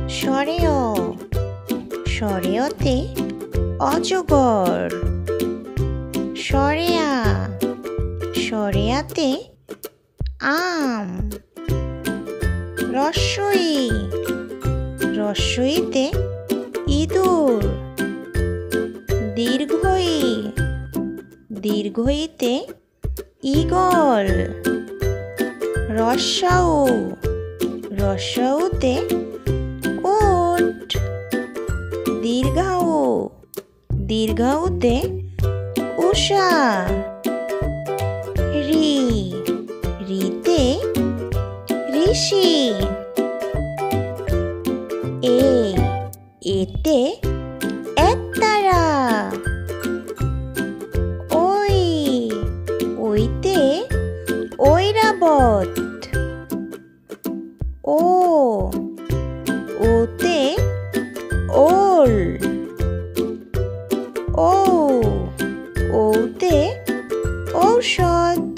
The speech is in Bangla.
সরেও সরেওতে অজগর। সরেয়া সরেয়াতে আম। রস্বই রস্বইতে ইঁদুর। দীর্ঘই দীর্ঘইতে ঈগল। রস্বাউ রস্বাউতে উট। দীর্ঘাউ দীর্ঘাউতে উষা। রি রিতে ঋষি। এতে একতারা। ওই ওইতে ঐরাবত। ওতে ওল। ওতে ঔষধ।